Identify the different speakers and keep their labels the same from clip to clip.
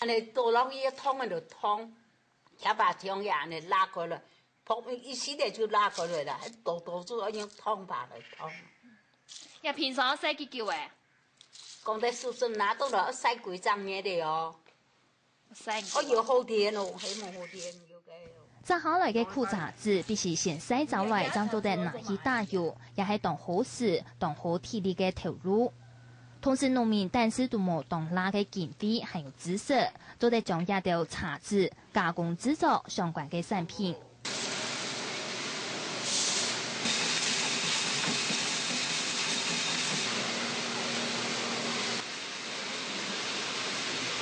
Speaker 1: 安尼倒落去一桶的就桶，下把汤也安尼拉过来，泡一洗的就拉过来了，倒就要用桶把来桶。
Speaker 2: 也平常洗几久诶？
Speaker 1: 讲得叔叔拿到了洗几张嘢的哦。
Speaker 2: 洗。
Speaker 1: 我要好甜哦，希望好甜要嘅。
Speaker 3: 摘下來嘅苦茶籽必須先洗走來，將做得拿去打油，也係當好事、當好體力嘅投入。同時，農民但是都冇當拉嘅經費，還有知識，做得將一條茶籽加工製作相關嘅產品。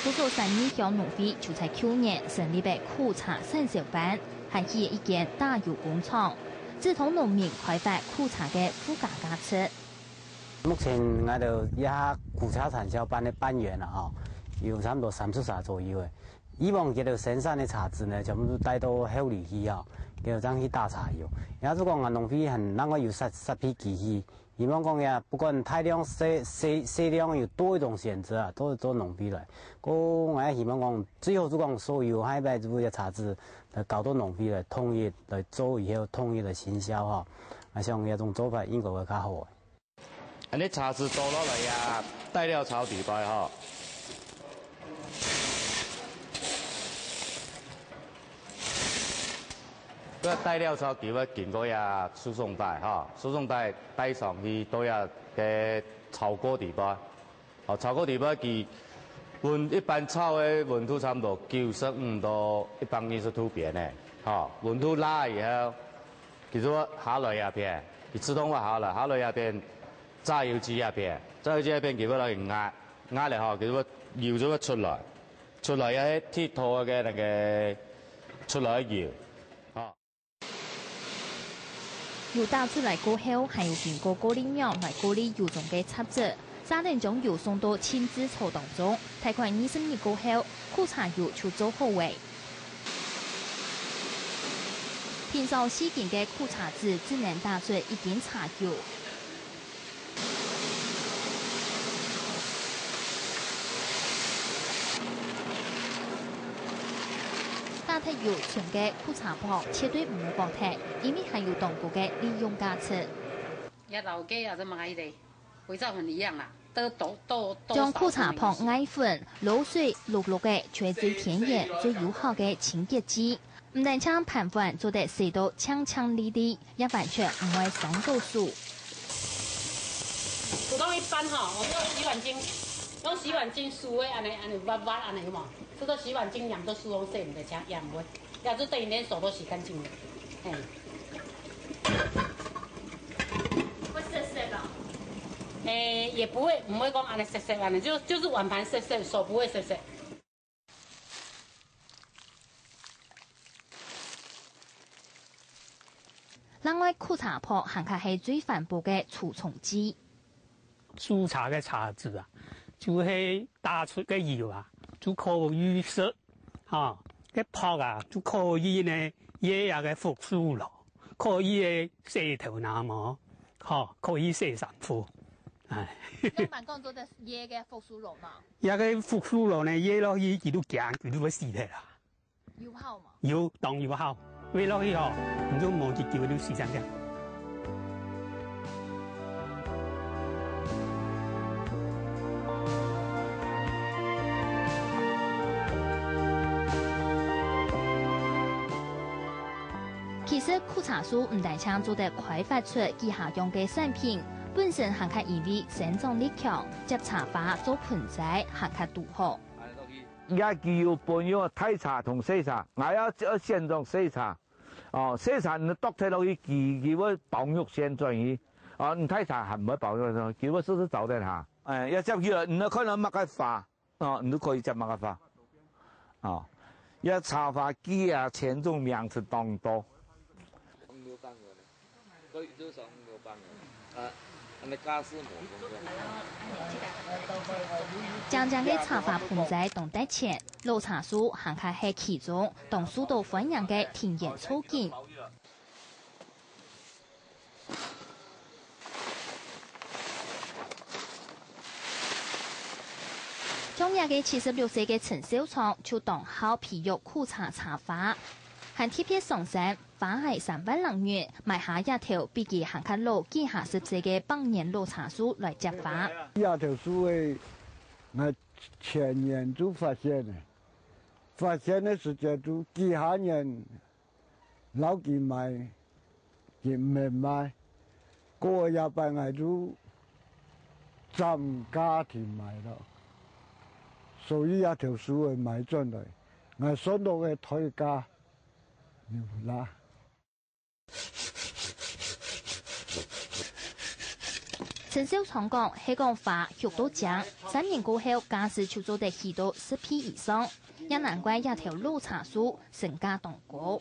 Speaker 3: 古數3年鄉農會就在去年成立嘅苦茶產銷班，係起一間打油工廠，志同農民開發苦茶嘅附加價值。
Speaker 4: 目前我哋一下苦茶產銷班嘅班員啦，有差唔多30左右嘅。以往佢哋生產嘅茶籽呢，全部都帶到後里去叫將去打茶油。也就是講，農會很能夠有實批機器。希望講呀，不管大量、細量，有多一種選擇啊，都做農會來。我也希望講，最後就講所有海外做嘅茶籽，來搞到農會來統一來做以後統一來行銷我想呢種做法應該會較好。
Speaker 5: 安尼茶籽倒落來呀，帶了炒底擺個帶料炒底要經過呀輸送帶輸送帶帶上去到呀嘅炒鍋底巴，炒鍋底巴佢一般炒嘅溫度差唔多95到120度邊嘅，溫度拉以後，其實我下來呀邊，佢自動化下來呀邊炸油機呀邊佢要嚟壓嚟其實我油咗出來呀鐵套嘅那個出來油。
Speaker 3: 油打出來過後，還要經過過濾秒來過濾油中嘅雜質，再能將油送到親子槽當中。大概20日過後，苦茶油就做好味。平常4斤嘅苦茶籽只能打出1斤茶油。打脱油存嘅苦茶泡絕對唔好放脫，因為還有當過嘅利用價值。
Speaker 6: 一老雞啊，這麼矮的，味道很一樣啦。
Speaker 3: 將苦茶泡嗌粉、滷水淥嘅，最甜鹽、最有效嘅清潔劑。唔但將盤飯做得細到強利利，也完全唔會傷到手。
Speaker 6: 普通一般我們用洗碗精梳的，安尼挖安尼嘛。這個洗碗精染到水攏洗唔得清，也唔會，要是等於連手都洗乾淨了。
Speaker 2: 會澀澀吧？
Speaker 6: 也不會，唔會講安尼澀澀安尼，就是碗盤澀澀，手不會澀澀。
Speaker 3: 另外，苦茶泡還卡係最環保嘅除蟲劑。
Speaker 7: 煮茶嘅茶籽啊，就係打出嘅油啊，就可以食，嘅泡啊就可以呢，也有嘅復蘇咯，可以洗頭腩毛，可以洗衫褲，
Speaker 2: 一般講做得椰嘅復蘇肉嘛。
Speaker 7: 有嘅復蘇肉呢，椰落去佢都驚，佢都會死嘅啦。
Speaker 2: 有效嘛？
Speaker 7: 有當有效，餵落去唔都冇隻叫都死晒嘅。
Speaker 3: 其實苦茶樹唔但將做得開發出其下用嘅產品，本身還可因為生長力強，接茶花做盆栽還可獨好。
Speaker 8: 而家要拌咗睇茶同洗茶，我要先種洗茶，洗茶你剁出落去，佢會保育先轉移，你睇茶係唔會保育咗，佢會少少走得下，要接佢，你可能擘個花，你都可以接擘個花，要茶花機啊，前種名詞當多。
Speaker 3: 將嘅茶花盆栽當得錢，老茶樹還可係其中當受到歡迎嘅天然草景。中亚嘅76歲嘅陳少聰就當好培育苦茶茶花，還特別上山花係3萬人元買下一條比佢行較老幾50歲嘅百年老茶樹來接花。
Speaker 9: 一條樹誒，我前年就發現嘅，發現嘅時間就幾下年老幾買，亦唔買，過一半我就漲價錢買了。所以一條樹誒買進來，我收到嘅退價有啦。
Speaker 3: 陳少聰講，香港花育到正，3年過後，假使就做得起到10批以上，也難怪一條老茶樹身價當高。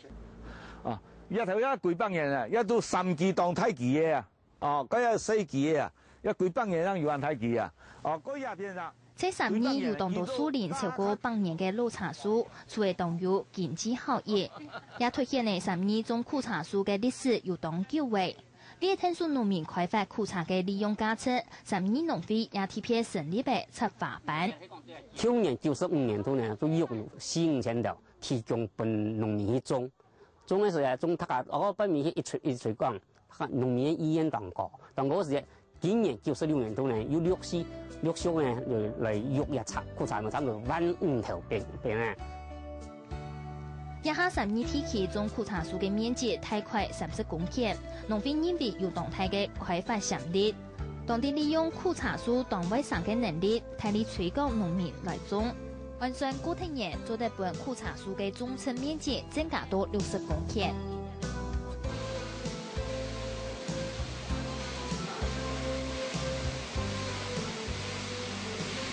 Speaker 8: 啊，一條一幾百年啊，一到3期當太期嘅啊，哦，嗰有4期嘅啊，一幾百年讓有太期啊，哦，嗰一邊啊。
Speaker 3: 這3年有當到樹齡超過100年嘅老茶樹，除了當有經濟效益，也凸顯呢3年種苦茶樹嘅歷史有當久遠。呢聽說農民開發苦茶嘅利用價值，3年農會也特別成立嘅策劃班。
Speaker 6: 去年95年度呢，都用4、5千條提供俾農民去種。種嘅時候種他個，我本面一吹講，農民意願當高。但嗰時今年96年度呢，有6箱呢嚟育一茶苦茶，咪差唔多15000條餅啊。
Speaker 3: 一下3年天氣種苦茶樹嘅面積大概30公頃，農會認為有動態嘅開發潛力。當地利用苦茶樹當衛生嘅能力，大力推廣農民來種。換算過聽年做得本苦茶樹嘅種植面積增加到60公頃。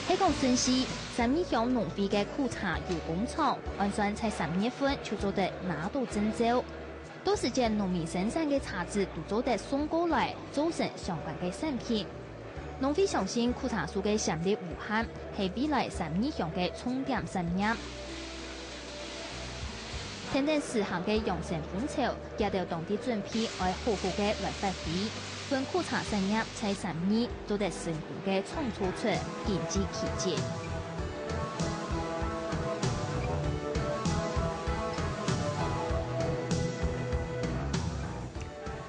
Speaker 3: 喺講順勢，3米鄉農會嘅苦茶油工廠，按算在3月份就做得拿到證照。到時間農民生產嘅茶葉都做得送過來，做成相關嘅產品。農會相信苦茶樹嘅潛力無限，係未來3米鄉嘅重點產業。聽聽時行嘅養成風潮，也到當地準備愛好好嘅來發揮。本苦茶產業在3年做得成功嘅創造出經濟奇蹟。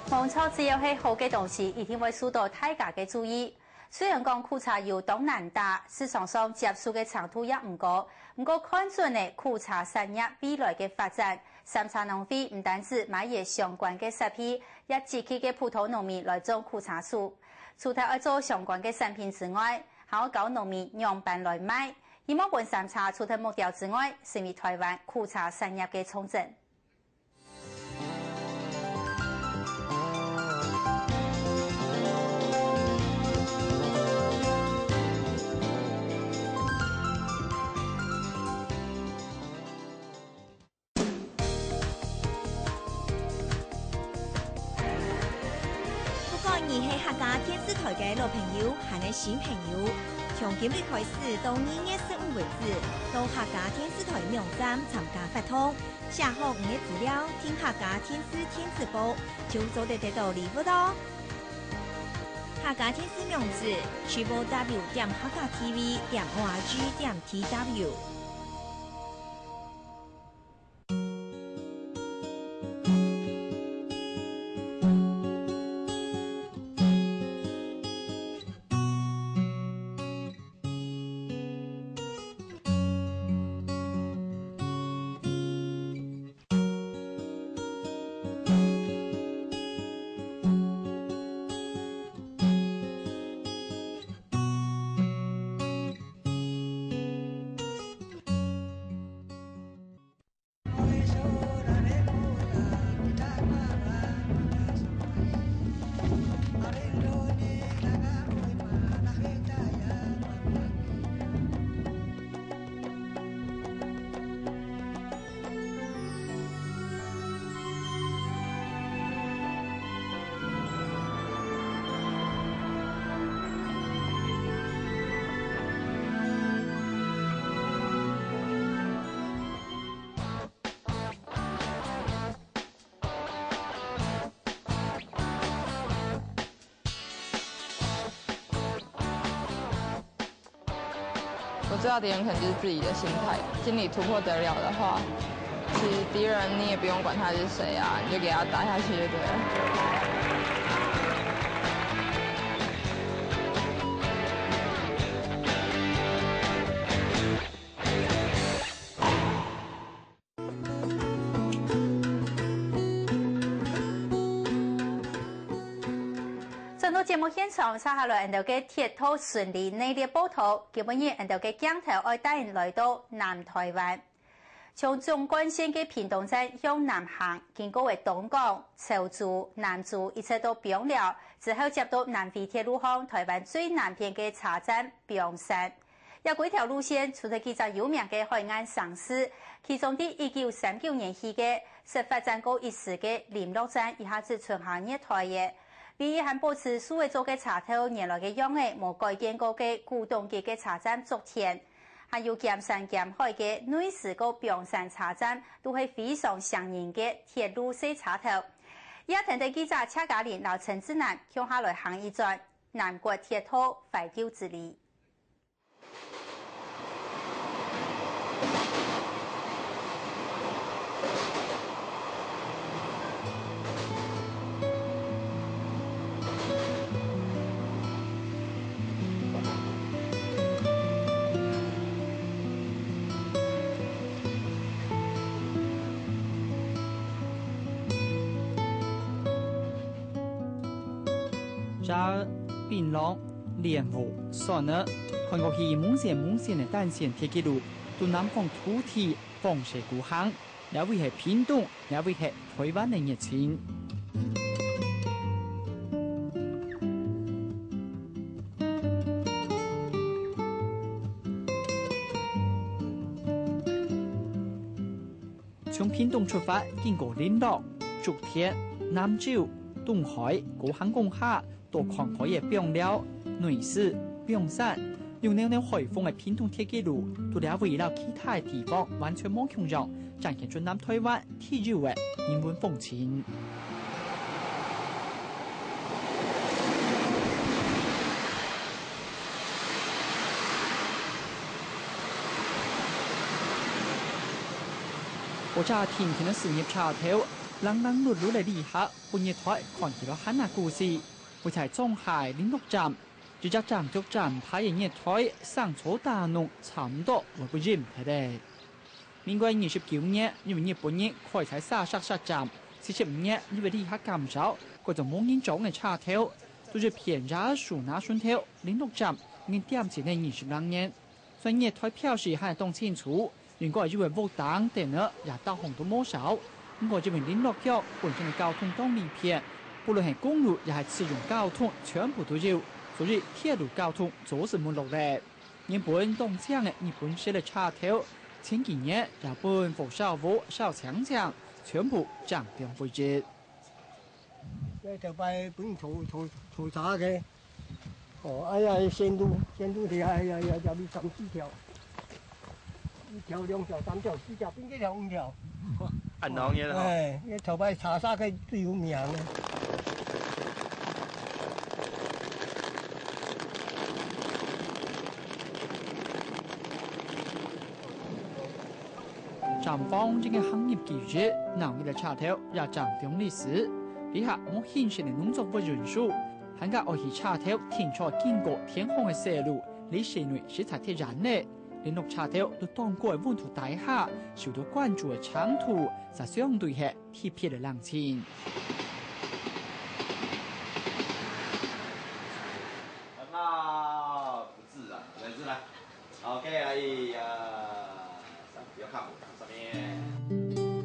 Speaker 10: 冇錯，只要係好嘅東西，一定會受到大家嘅注意。雖然講苦茶油當難打，市場上接受嘅程度也唔高，不過看準呢苦茶產業未來嘅發展，三茶農會唔單止買嘢相關嘅設備，也支持嘅普通農民來種苦茶樹。除咗要做相關嘅產品之外，還要教農民樣板來賣。希望本三茶除咗目標之外，成為台灣苦茶產業嘅重鎮。
Speaker 11: 而係客家電視台嘅老朋友，係你新朋友。從今日開始到2月15為止，到客家電視台網站參加發通，寫好你嘅資料，聽客家電視天直播，就做得到禮物咯。客家電視網址：www.客家tv.org.tw。
Speaker 12: 最大敌人可能就是自己的心态，心理突破得了的话，其实敌人你也不用管他是谁啊，你就给他打下去就对了。
Speaker 10: 转到节目现场，接下来我哋嘅铁路顺利内列报道，基本日我哋嘅鏡頭愛帶人來到南台灣，從縱貫線嘅屏東站向南行，經過為東港、潮州、南州，一直到枋寮，之後接到南迴鐵路向台灣最南邊嘅車站枋山。有幾條路線除咗幾隻有名嘅海岸城市，其中啲1939年起嘅實發展過一時嘅林樂站，一下子巡行一台嘅。比含保持數位座嘅車頭原來嘅樣嘅冇改建過嘅古董級嘅車站續填，還有兼山兼海嘅內市個枋山車站，都係非常響應嘅鐵路式車頭。一聽到記者車家連到陳志南向下來行一轉南國鐵路懷舊之旅。
Speaker 13: 渣、檳榔、蓮霧、蒜呢，韓國係夢線嘅單線鐵鐵路，到南方土地放射故鄉，也會係屏東，也會係台灣嘅熱情。從屏東出發，經過林樂、竹田、南州、東海、高行公廈。到狂海嘅枋寮、內市、枋山，用裊裊海風嘅屏東鐵鐵路，到了圍繞其他嘅地方完全冇窮樣，展現出南台灣鐵路嘅人文風情。我揸甜甜嘅事業茶頭，冷冷綠綠嘅地下，半夜台看起了很多故事。會在中海林樂站，住宅站逐站排營業台上錯大農差唔多會不認睇的。民國29年，因為日本人開採沙站，45年因為地下減少，嗰種冇人種嘅茶頭，都是偏熱樹拿順頭林樂站，因點起呢22年，所以業台票時還動清楚，如果因為無當等呢，也到紅都冇少，不過因為林樂橋本身嘅交通動力片。無論係公路也係自用交通，全部都要，所以鐵路交通總是沒落嘅。日本東江嘅日本式嘅茶頭，前幾年日本火燒火燒強，全部漲點廢止。
Speaker 14: 呢條拜本屠茶嘅，哎呀，線路條，哎呀，有啲14條，1條、2條、3條、4條，邊幾條5條？銀行嘢啦。呢條拜茶沙嘅最有名嘅。站方這個行業技術，農業的茶頭也佔點歷史。以下我顯示的農作物元素，韓國愛去茶頭天才經過天空嘅線路，你社內是才鐵然的。連綠茶頭都當過溫度大下，受到關注嘅長途，才相對係特別的冷清。
Speaker 15: 很好，不自然，人自然。OK， 哎呀，不要看我。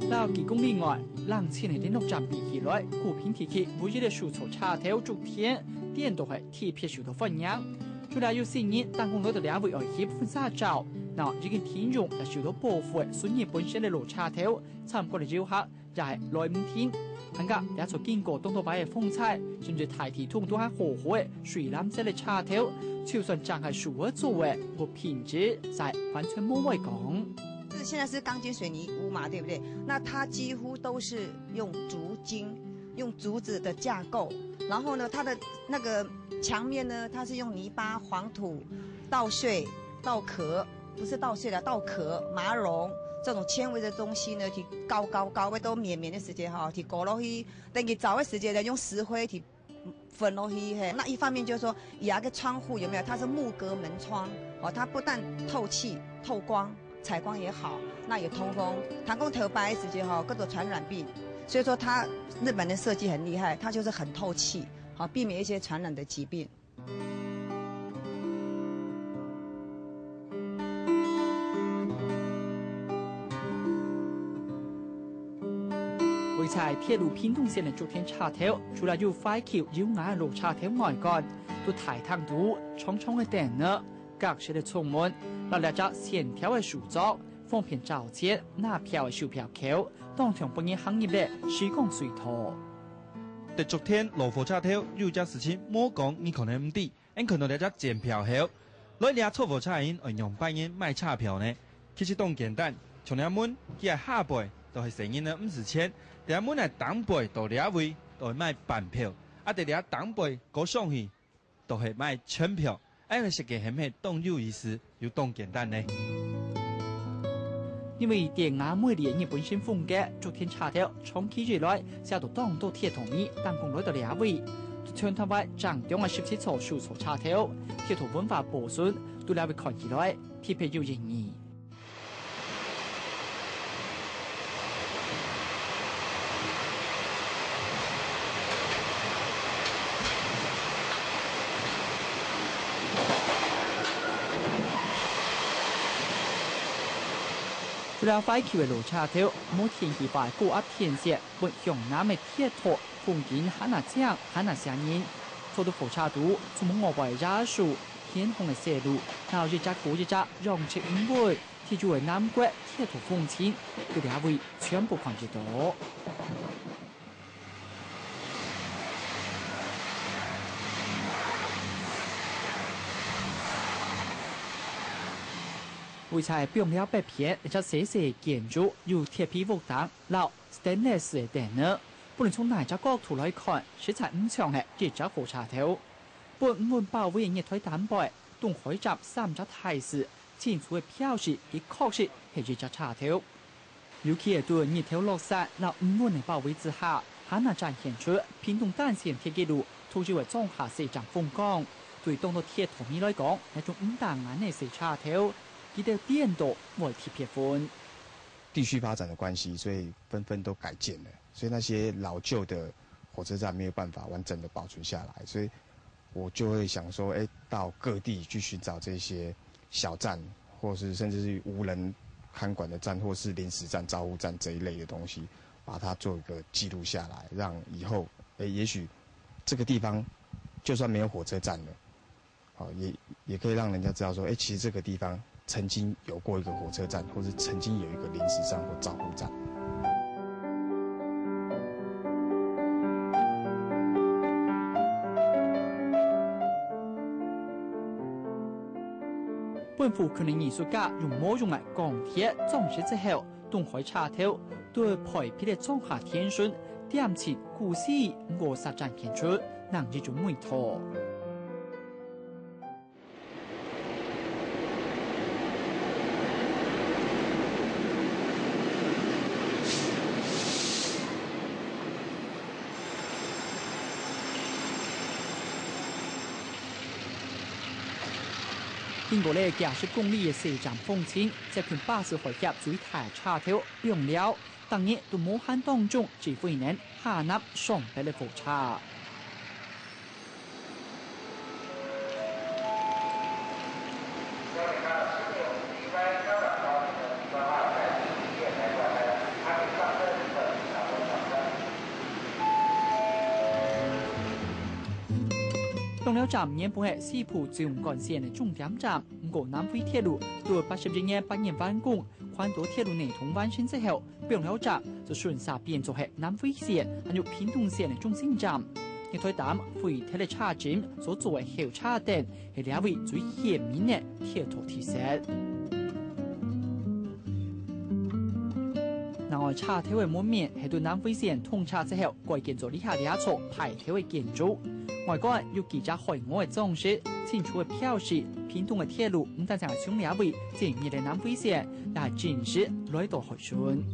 Speaker 13: 到幾公里外，冷清嘅連綠站比起來，古平鐵鐵每日嘅樹草茶頭竹田，點都係特別受到歡迎。除了有新人，但公路的兩位外協分沙照，嗱，呢個天用也受到保護嘅專業本身嘅綠茶頭，參過嘅遊客也係來5天。韓國也曾經過東島擺嘅風采，甚至大體通都係好好嘅水藍色嘅茶頭，就算淨係樹葉做嘅，個品質在完全冇話講。
Speaker 16: 現在是鋼筋水泥屋嘛，對不對？那它幾乎都是用竹筋，用竹子的架構，然後呢，它的那個牆面呢，它是用泥巴、黃土、稻穗、稻殼不是稻穗了，稻壳、麻绒这种纤维的东西呢，去高的都绵的时间哈，去搞落去，等于早的时间呢，用石灰去粉落去嘿。那一方面就是说，牙个窗户有没有？它是木格门窗哦，它不但透气、透光、采光也好，那也通风。谈工头白时间哈，各种传染病，所以说它日本的设计很厉害，它就是很透气，好避免一些传染的疾病。
Speaker 13: 在铁路屏东线的昨天叉头，除了有快橋繞眼路叉頭外觀，都大趟度重重的電呢，隔式的充滿，落嚟咗線條的樹作，方便找街拿票的售票口，當場本業行業的施工水土。
Speaker 17: 在昨天路火叉頭有隻事情，莫講你可能唔知，因看到嚟隻檢票後，來嚟錯火叉因用半夜賣叉票呢，其實當簡單，從兩門佢係下背都係成因呢唔是錢。第一門係當背到兩位都係賣半票，第二當背嗰上去都係賣全票，個設計係咩當有意思又當簡單呢？
Speaker 13: 因為電眼每年日本新風格，昨天叉頭長期以來寫到當到鐵同意，但共來到兩位，長頭位長中嘅17座樹座叉頭，鐵土文化保存，對兩位看起來特別有意義。除了快橋嘅路叉頭，冇天氣快高壓天線，不向南嘅鐵塔風景很難講，很難相應。做到火叉度，從我外揸樹，天空嘅線路，然後一隻古一隻容積因為，貼住嘅南國鐵塔風景，佢哋會全部看得到。會在表面白片，一隻細細建築有鐵皮屋頂，撈 stainless 嘅電呢。不論從哪隻角度來看，實在唔像係一隻火叉頭。本門包圍熱推單背，東海站3隻台式，清楚嘅表示，亦確實係一隻叉頭。尤其係對熱頭落山，撈門嘅包圍之下，還能展現出屏東單線鐵路突出嘅綜合市場風光。對當到鐵同意來講，係種唔單眼嘅四叉頭。
Speaker 18: 地區發展的關係，所以紛紛都改建了，所以那些老舊的火車站沒有辦法完整的保存下來，所以我就會想說，到各地去尋找這些小站，或是甚至是無人看管的站，或是臨時站、招呼站這一類的東西，把它做一個記錄下來，讓以後，也許這個地方就算沒有火車站了，好，也可以讓人家知道說，其實這個地方曾經有過一個火車站，或是曾經有一個臨時站或招呼站。
Speaker 13: 本府可能藝術家用某種嘅鋼鐵裝飾之後，東海叉頭對配皮嘅綜合天順，點前故事我實展現出能一種美圖。經過呢90公里嘅市場風景，這片80海峽最大叉頭用了，當然都無限當中只會能下納雙倍嘅火車。東寮站原本係西埔自用幹線嘅終點站，不過南迴鐵路對80年8年完工，環島鐵路內通完成之後，東寮站就順勢變做係南迴線還有屏東線嘅中心站。熱推站迴鐵嘅叉站所作為後叉點，係兩位最顯明嘅鐵路特色。然後的叉头的门面係對南迴線通車之後改建做以下兩座排頭嘅建築。外觀有幾隻海外嘅裝飾，清楚嘅表示屏東嘅鐵路唔單止係上兩位正義嘅南迴線，也係正式來到海巡。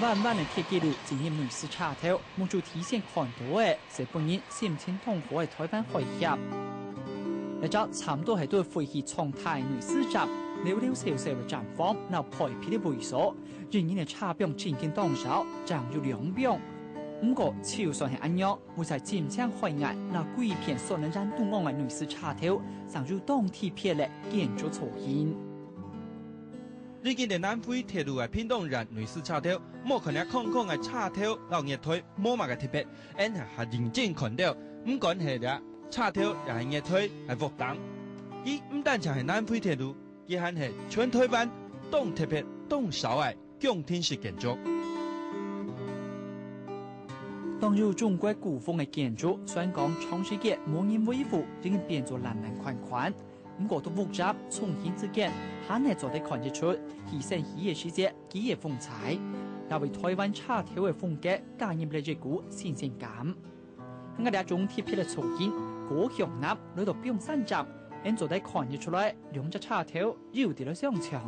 Speaker 13: 弯弯的鐵軌路進入女士岔頭，望住體現看到嘅係本年深淺通河嘅台灣海峽。一隻差唔多係對飛去重泰女士站，溜溜小小嘅站房，嗱排皮嘅會所，仍然嘅差別漸漸當少，漲咗2倍。不過就算係咁樣，會在尖江海岸嗱幾片所能染東岸嘅女士岔頭，上咗當地片嘅建築雛形。
Speaker 17: 日今的南迴鐵路嘅屏東人女士岔頭，莫可能空空嘅岔頭老熱腿冇乜嘅特別，因係認真看到，唔管係啦岔頭又係熱腿係活動，伊唔單淨係南迴鐵路，亦係全台灣當特別當少嘅宮廷式建築。
Speaker 13: 當入中國古風嘅建築，雖然講長時間冇人維護，已經變做爛爛寬寬。不過都複雜，重現之間，還係做得看得出，犧牲佢嘅時節，佢嘅風采，也為台灣岔頭嘅風格加入了一股新鮮感。我哋種貼片嘅雛形，高雄南來到中山站，人做得看得出來，兩隻岔頭有啲了相像。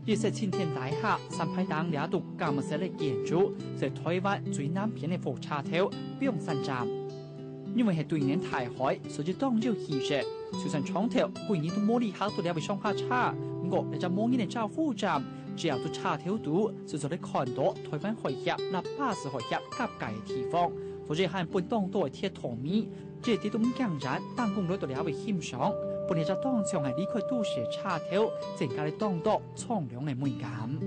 Speaker 13: 呢些青天大廈、三排檔兩棟加密式嘅建築，係台灣最南邊嘅火車頭中山站。因為係對面大海，所以當朝氣勢，就算窗頭每年都冇理考到兩位上下車，不過你就冇人嚟招呼站，只要到車頭度，就做你看到台灣海峽、那巴士海峽夾界嘅地方，所以係半當多嘅鐵塘面，這啲都唔驚人，當公來到兩位欣賞。本嚟就當場係呢塊都市嘅岔頭，增加你當多蒼涼嘅美感。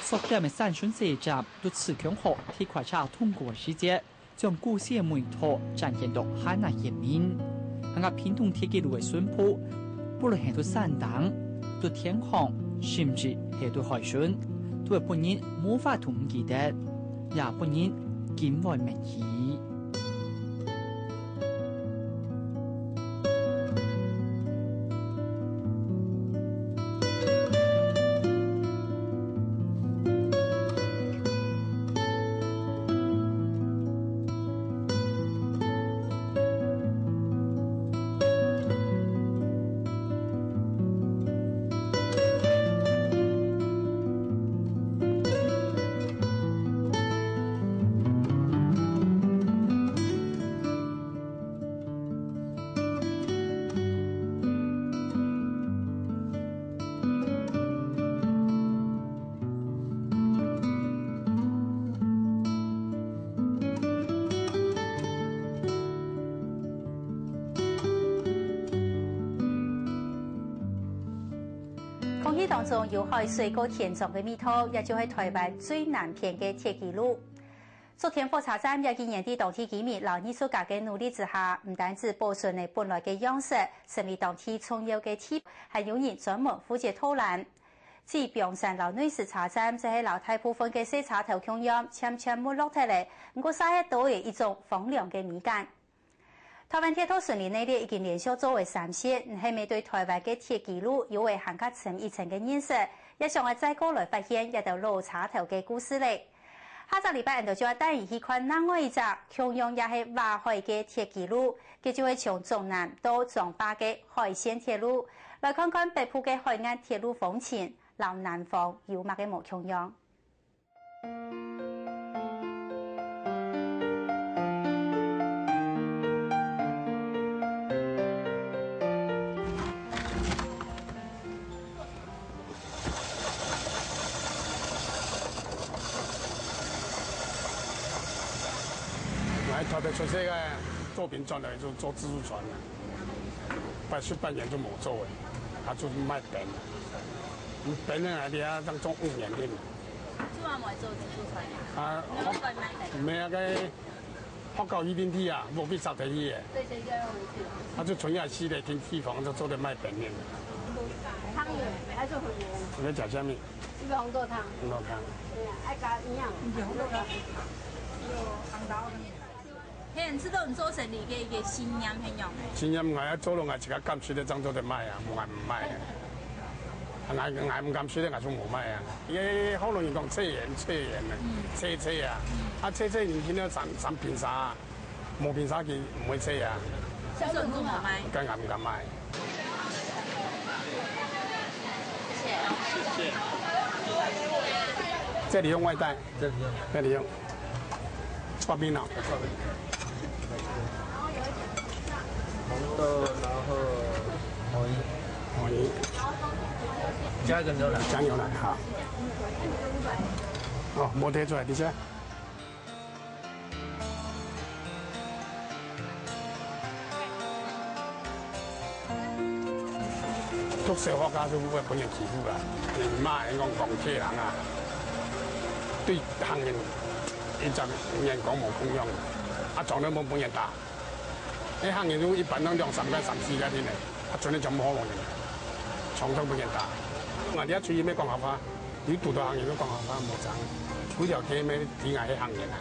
Speaker 13: 昨天嘅三巡4站都刺強後鐵快車通過時節，將故事嘅美圖展現到海納人面。喺個屏東鐵軌路嘅宣鋪，不論係到山頂、到天空，甚至係到海巡，都係本人無法同唔記得，也本人見外明意。
Speaker 10: 空氣當中有海水高天狀嘅味道，也就係台灣最南邊嘅鐵軌路。昨天火車站也今年的當地居民勞藝術家嘅努力之下，唔單止保存了本來嘅樣式，成為當地重要嘅貼，還有人專門負責討論。至於屏山老女士車站，就係老大部分嘅細車頭腔樣，漸漸沒落下來，不過曬都有一種荒涼嘅美感。台灣鐵道10年內已經連續作為3線，係面對台灣嘅鐵軌路有為更加深一層嘅認識，也想係再過來發現一道老車頭嘅故事嚟。下個禮拜就要帶你去看另外一隻同樣也係挖海嘅鐵軌路，佢就係從中南到彰化嘅海線鐵路，來看看北部嘅海岸鐵路風情，老南方有乜嘅模樣。
Speaker 19: 特别出色嘅作品转来就做自助船啦，拜出半年就冇做嘅，他就卖饼，饼咧你啊当做5年添。
Speaker 10: 做阿冇做自助船
Speaker 19: 啊，唔係啊，佢學教一定啲啊，冇必實體嘅。
Speaker 10: 對對對，
Speaker 19: 他就純係私嚟天地房就做嚟賣餅嘅。
Speaker 6: 湯圓還是紅圓？
Speaker 19: 你食啥物？
Speaker 6: 一個紅豆湯。
Speaker 19: 紅豆湯。
Speaker 6: 對啊，愛加營養。紅豆湯。
Speaker 10: 紅豆。嘿，知道你做生意嘅新驗係樣嘅。
Speaker 19: 新驗我做落我自己甘水咧，當做嚟賣啊，冇嗌唔賣嘅。嗌唔甘水咧，我仲冇賣啊。而家好容易講車鹽啊，車啊，啊車年見到賺片沙，冇片沙佢唔會車啊。
Speaker 10: 小準都冇賣。
Speaker 19: 梗係唔敢賣。謝謝。這裡用外帶，這裡用。搓冰了。
Speaker 15: 紅豆，然後
Speaker 19: 紅衣。
Speaker 15: 加個牛奶。
Speaker 19: 加牛奶好。哦，冇貼出來，啲先。做小學家都會俾人欺負㗎，連媽係講車人啊，對行人一陣人講冇供養，啊撞到冇本人打，你行人都一般都2、3間、3、4間添嚟，啊撞到就冇可能嘅，撞到本人打。我哋一注意咩講合法，你讀到行人都講合法冇爭，嗰條街咩點解係行人啊？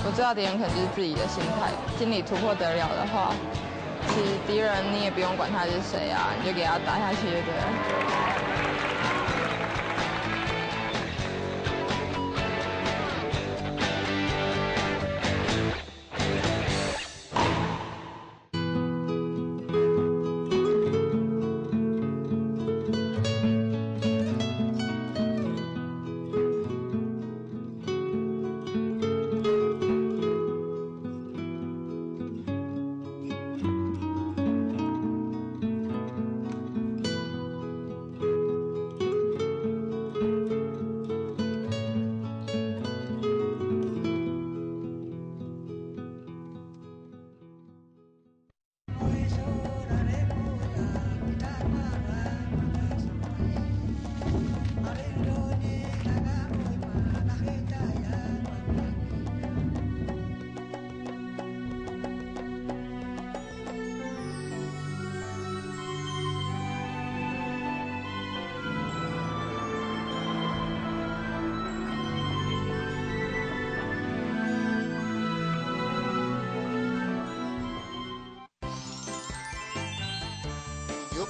Speaker 12: 我最大敌人可能就是自己的心态，心理突破得了的话，其实敌人你也不用管他是谁啊，你就给他打下去就对了。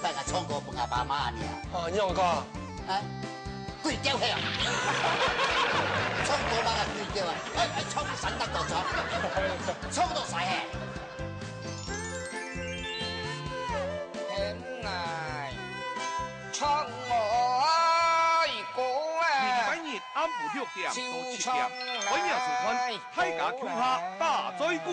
Speaker 20: 摆个唱歌问阿爸妈呢？
Speaker 21: 哦，你用歌？
Speaker 20: 啊，贵雕去啊！唱歌嘛个贵雕啊！唱神得到唱，唱到晒嘿。
Speaker 21: 天来唱我一歌啊！
Speaker 22: 礼拜日暗晡6點到7點，海洋視頻大家共下大嘴鼓。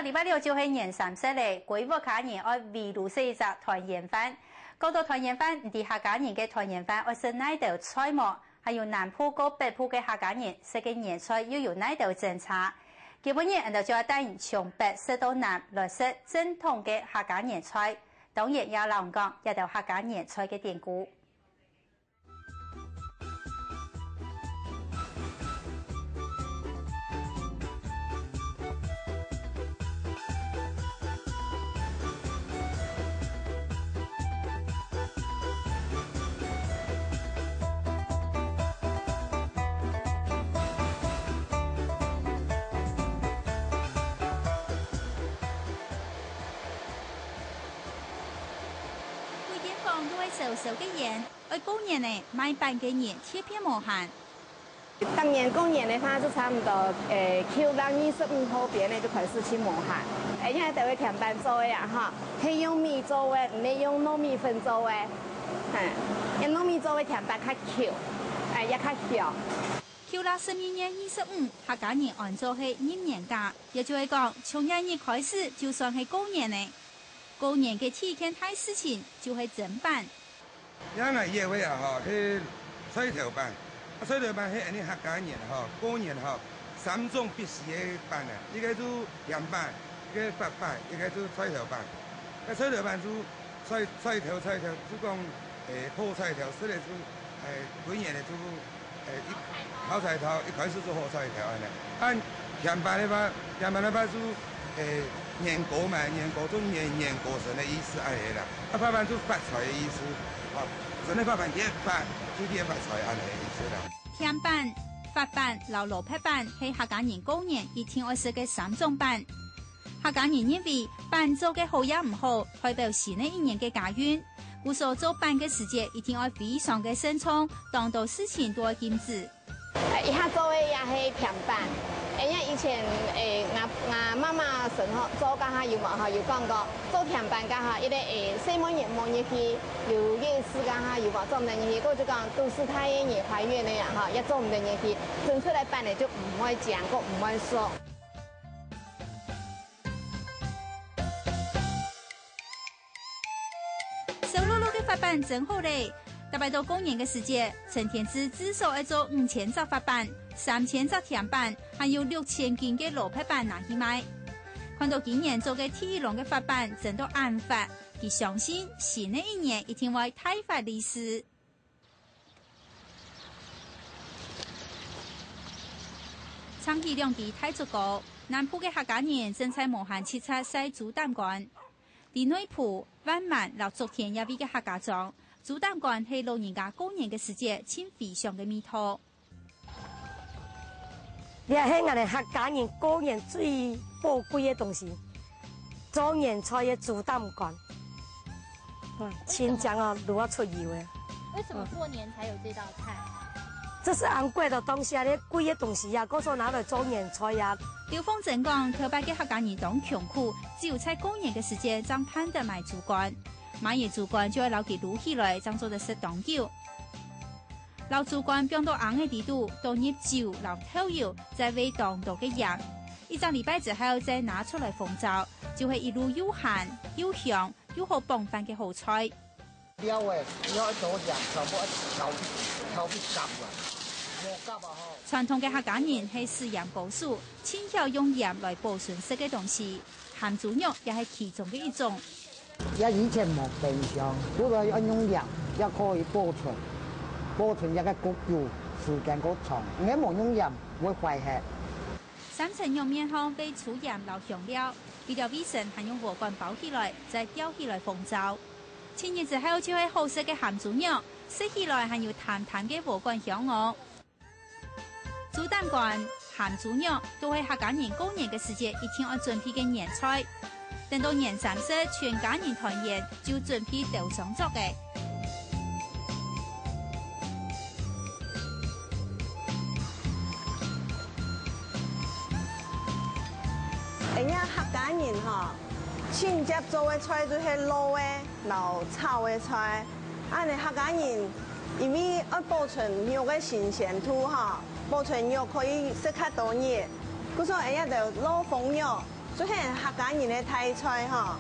Speaker 10: 禮拜六就係年30日，規劃家人愛圍爐食一隻團圓飯。講到團圓飯，啲客家人嘅團圓飯愛食哪道菜末？還有南埔和北埔嘅客家人食嘅年菜又有哪道政策？基本上，我就要帶人從北食到南來食正統嘅客家年菜。當然有人講一道客家年菜嘅典故。手手嘅盐，而过年呢买办嘅盐贴片无限。
Speaker 4: 当年过年呢，它是差不多Q25号边呢就开始去磨汗，现在都会甜板做的呀哈，可以用米做的，唔係用糯米粉做的，用糯米做的甜板較 Q， 也較香。
Speaker 10: Q 啦12月25，客家人按做係1年假，也就係講從1日開始，就算係過年呢，過年嘅第一件大事情就係整辦。
Speaker 1: 因為夜會啊，嗬，去水頭辦。水頭辦係人哋客家人嗬，過年嗬3種必須嘅辦啊，一個就鹽辦，一個發辦，一個就水頭辦。水頭辦就水頭就講破菜頭，所以就過年咧就泡菜頭，一開始就泡菜頭咧。按鹽辦嘅話就年過嘛，年過就年過神嘅意思嚟啦。發辦就發財嘅意思，真係發辦點發，就點發財嚟嘅意思啦。
Speaker 10: 甜辦、發辦、老蘿蔔辦係客家人過年一天愛食嘅3種辦。客家人認為辦做嘅好也唔好，代表新的一年嘅家運。故所做辦嘅時節一定要非常嘅慎重，當到事情都要禁止。
Speaker 4: 一下做嘅也係甜辦，因為以前我媽媽神做家下有冇有講過，做甜辦家下一個細門人望入去，有夜市家下有冇做唔得入去，我就講都市太熱懷孕那樣一做唔得入去，整出來辦咧就唔會講，個唔會說。
Speaker 10: 手碌碌嘅發辦真好咧！特別到過年嘅時節，陳天志至少要做5000隻發辦、3000隻甜辦，還有6000斤嘅蘿蔔辦拿去賣。看到今年做嘅第一輪嘅發辦真到眼發，佢相信新的一年一定會大發利市。長期兩地太足高，南部嘅客家人正在無限切磋西煮蛋乾，連內埔、灣萬、老竹田也比嘅客家莊。煮蛋乾係老人家過年嘅時節，千非常嘅味道。
Speaker 23: 呢係我哋客家人過年最寶貴嘅東西，狀元菜嘅煮蛋乾，清醬啊，滷啊出油嘅。
Speaker 3: 為什麼過年才有這道菜？
Speaker 23: 這是昂貴的東西啊，啲貴嘅東西呀，嗰時拿來狀元菜呀。
Speaker 10: 調風正講，頭擺嘅客家人當窮苦，只有在過年嘅時節，將盼得買煮乾。買完煮乾就要撈佢滷起來，當做的食當酒。撈煮乾放到硬嘅地度，倒入酒、撈透油，再煨當到嘅鹽。一個禮拜之後再拿出來烘炒，就係一路又鹹又香又好飽飯嘅好菜。
Speaker 20: 料誒，要一做鹽，全部調必夾啊！冇夾啊！
Speaker 10: 傳統嘅客家人係食鹽高數，千曉用鹽來保存食嘅東西，鹹豬肉也係其中嘅一種。
Speaker 24: 以前冇冰箱，如果要用鹽，也可以保存一個焗油時間夠長。你冇用鹽會壞氣。
Speaker 10: 3層肉面後被粗鹽撈香料，比較衛生，還用鍋罐包起來，再吊起來烘炒。千日之後就係好食嘅鹹豬肉，食起來還有淡淡嘅鍋罐香哦。煮蛋乾、鹹豬肉都係客家人過年嘅時節一定要準備嘅年菜。等到年30，全家人團圓就準備豆上桌嘅。
Speaker 16: 人家客家人嗬，親接做嘅菜就係滷嘅、撈炒嘅菜。啊，你客家人因為要保存肉嘅新鮮度嗬，保存肉可以食較多日，故所人家就滷鳳肉。就係客家人嘅大菜嗬。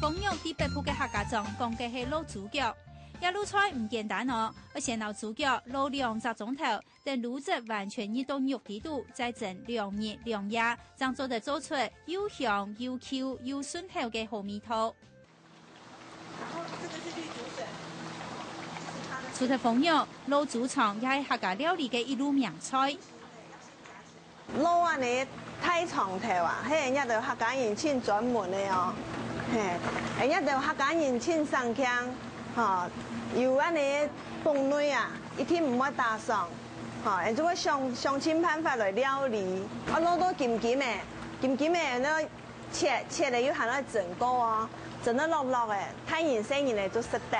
Speaker 10: 鳳肉啲北部嘅客家莊講嘅係滷豬腳，一滷菜唔簡單哦，要先撈豬腳滷2個鐘頭，等滷汁完全熱到肉底度，再整2日2夜，這樣做就做出又香又 Q 又順口嘅好味道。除咗鳳肉，滷豬腸也係客家料理嘅一路名菜。
Speaker 16: 滷啊，你太長頭啊，係人家就客家人請專門嘅哦。人家就客家人請上腔，有啊你鳳類啊，一天唔會打上，人就會想盡辦法來料理。我滷到金嘅，咧
Speaker 4: 切了又喊到整个哦，整得落落的，太人生人嘞都食得。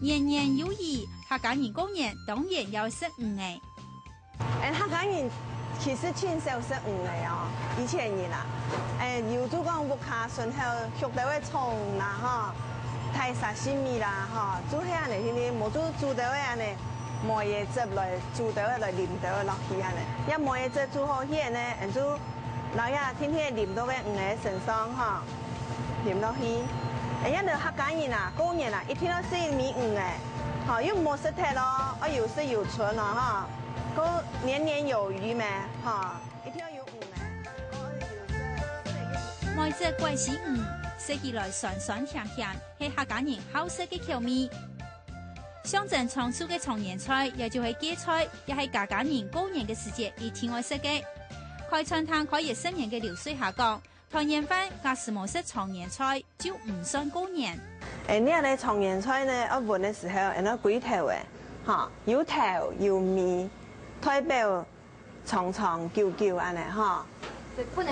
Speaker 10: 年年有余，客家人过年当然要食鱼嘅。
Speaker 4: 客家人其實親手食魚嘅哦，以前人啦，有做講屋卡順後學到嘅蟲啦，嗬，太沙西米啦，嗬，做起安尼，冇做到嘅安尼，冇嘢汁來做到嘅來淋到嘅落去安尼，一冇嘢汁做好起呢，人做老爺天天淋到嘅魚嘅身上，嗬，淋落去。一到客家人啊，過年啊，一天都食米魚嘅，嗬，又冇食太咯，又食又存咯，嗬。個年年有餘咩？嚇，一條有魚咩？
Speaker 10: 每隻貴是魚，食起來酸酸甜甜，係客家人好食嘅口味。象徵長壽嘅長年菜，也就係芥菜，也係客家人過年嘅時節一定愛食嘅。開餐廳可以10年嘅流水下降，團年飯假使冇食長年菜，就唔算過年。
Speaker 4: 呢個咧長年菜呢，我換嘅時候，人家鬼頭嘅，嚇，有頭有面。代表長長久久安尼哈，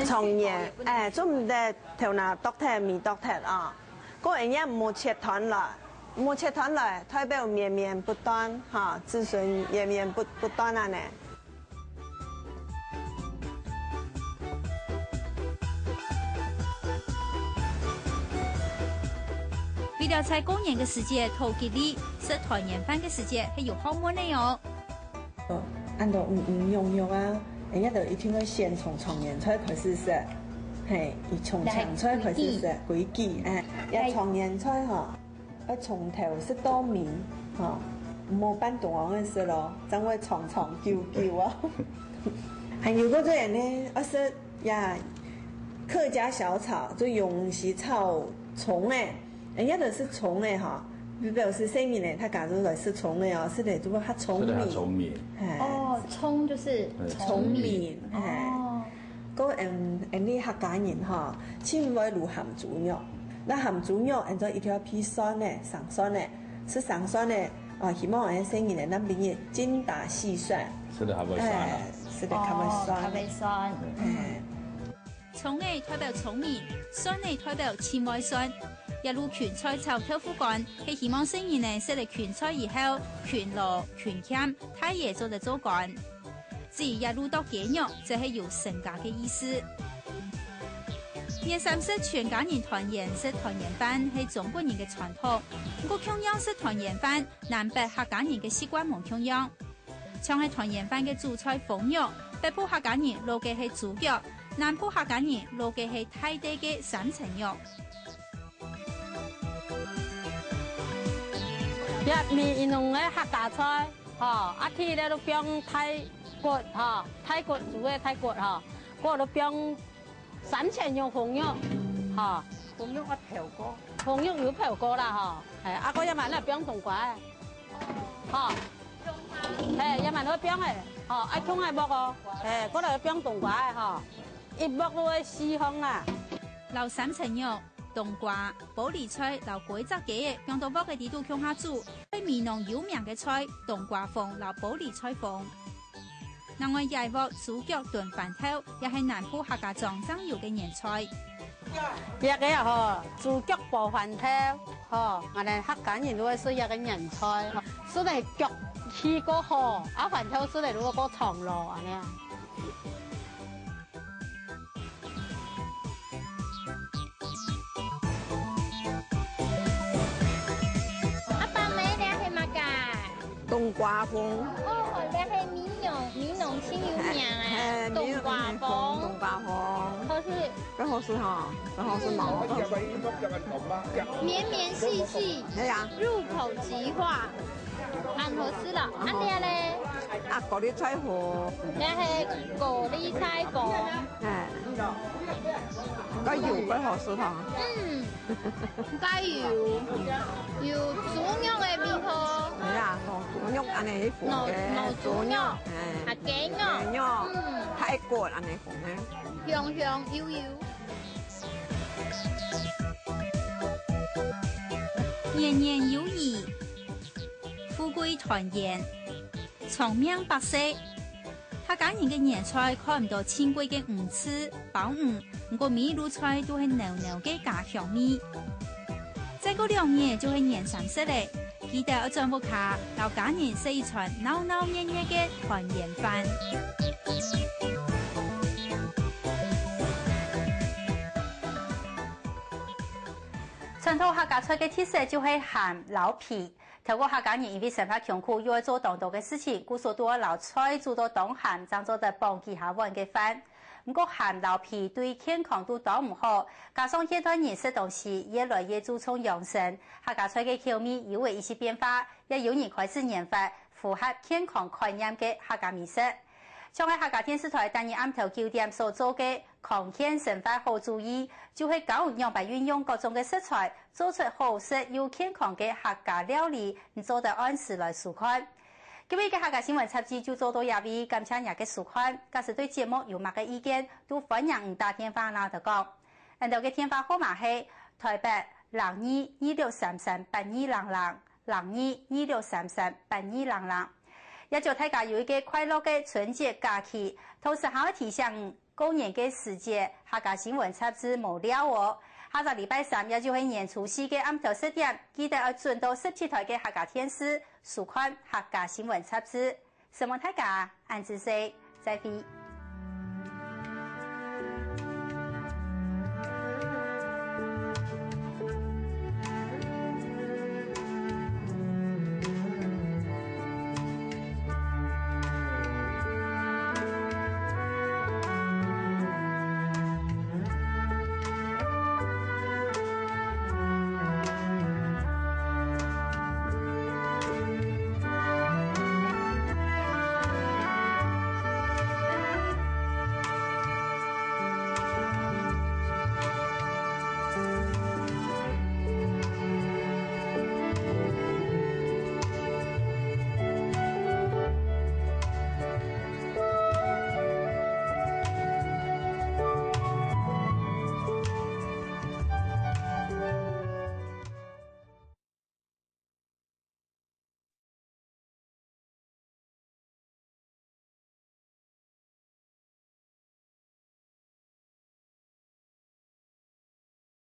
Speaker 4: 長年做唔得頭拿剁脱面剁脱啊，個人家冇切斷來，冇切斷來，代表綿綿不斷哈，子孫綿綿不斷安尼。
Speaker 10: 為了在過年嘅時節討吉利，食團年飯嘅時節係有好滿嘅哦。
Speaker 4: 按照用用啊，人家就一定會先從長年菜開始食，係，從長菜開始食，規矩一長年菜嗬，要從頭食到面，嗬，冇辦同我嘅食咯，真會長長久久啊。還有嗰種人呢，我食呀，客家小炒就用是炒蟲誒，人家就是蟲誒嗬。表示生米呢，他假如來是蟲的哦，是嚟做黑蟲面。
Speaker 2: 蟲面。
Speaker 10: 哦，葱就是
Speaker 4: 蟲面，嗰啲客家人嗬，千位滷鹹豬肉，那鹹豬肉按照一條皮酸呢，上酸呢，是上酸呢，希望俺生意呢，那邊也精打細算。
Speaker 2: 吃得還會酸啊？
Speaker 4: 吃得較會酸。
Speaker 10: 較會酸。葱呢代表聰明，酸呢代表千位酸。一路拳菜炒豆腐乾，係希望新年呢食嚟拳菜以後，拳羅拳鉗，太爺做得做乾。至於一路到雞肉，就係有升價嘅意思。年30全家人團圓食團圓飯係中國人嘅傳統，不過同樣食團圓飯，南北客家人嘅習慣冇同樣。像係團圓飯嘅主菜鳳肉，北部客家人攞嘅係豬腳，南部客家人攞嘅係太地嘅三層肉。
Speaker 6: 一面用嘅客家菜，阿天咧都變太骨，太骨煮嘅太骨，嗰都變3層肉紅肉，
Speaker 23: 紅肉我漂過，
Speaker 6: 紅肉有漂過啦，係阿嗰一晚咧變冬瓜，係一晚都變嘅，阿葱係剝個，嗰度變冬瓜，一剝都係四香啊，
Speaker 10: 留3層肉。冬瓜、玻璃菜、留鬼汁嘅，用到剝嘅地都向下煮。喺闽南有名嘅菜，冬瓜鳳、留玻璃菜鳳。另外，椰鑊、豬腳燉飯頭，也係南部客家莊爭有嘅年菜。
Speaker 6: 一個豬腳煲飯頭，我哋客家人都係需要嘅年菜，所以腳氣個好，飯頭所以如果個長路啊呢。
Speaker 4: 冬瓜鳳，
Speaker 5: 你係闽南先有名嘅冬瓜鳳。
Speaker 4: 冬瓜鳳，
Speaker 5: 好似
Speaker 4: 真好吃哈，真好吃毛。
Speaker 5: 綿綿細細，入口即化，啱好吃啦。啊啲咧，
Speaker 4: 嗰啲菜脯，
Speaker 5: 你係嗰啲菜脯，
Speaker 4: 個油真好吃哈。
Speaker 5: 加油，要豬肉嘅邊個？
Speaker 4: 係啊，豬肉安尼放嘅，豬肉，
Speaker 5: 雞肉，
Speaker 4: 泰國安尼放嘅，
Speaker 5: 香香油油。
Speaker 10: 年年有餘，富貴團圓。长命百岁。客家人嘅年菜看唔到清贵嘅鱼翅、鲍鱼，不过米露菜都係濃濃嘅家鄉味。再過2年就係年30嘞，記得要將屋卡到家人食一餐鬧鬧熱熱嘅團圓飯。傳統客家菜嘅特色就係鹹老皮。透過客家人因為生活窮苦，又要做當道嘅事情，故所都要留菜煮到當鹹，爭做得幫其下碗嘅飯。不過鹹老皮對健康都當唔好，加上現代人食東西越來越注重養生，客家菜嘅口味又會一些變化，也有人開始研發符合健康概念嘅客家美食。像喺客家電視台當日暗頭9點所做嘅康健生活好主意，就係教人白運用各種嘅食材，做出好食又健康嘅客家料理，做得按時來收看。今日嘅客家新聞雜誌就做到這裡，感謝大家收看。假使對節目有乜嘅意見，都歡迎打電話嚟講。我哋嘅電話號碼係台北02-2633-8200，02-2633-8200。也祝大家有一個快樂嘅春節假期，同時還要提醒過年嘅時節，客家新聞雜誌無聊哦。下個禮拜3也就係年除夕嘅暗頭10點，記得要轉到17台嘅客家電視收看客家新聞雜誌。希望大家安之世，再會。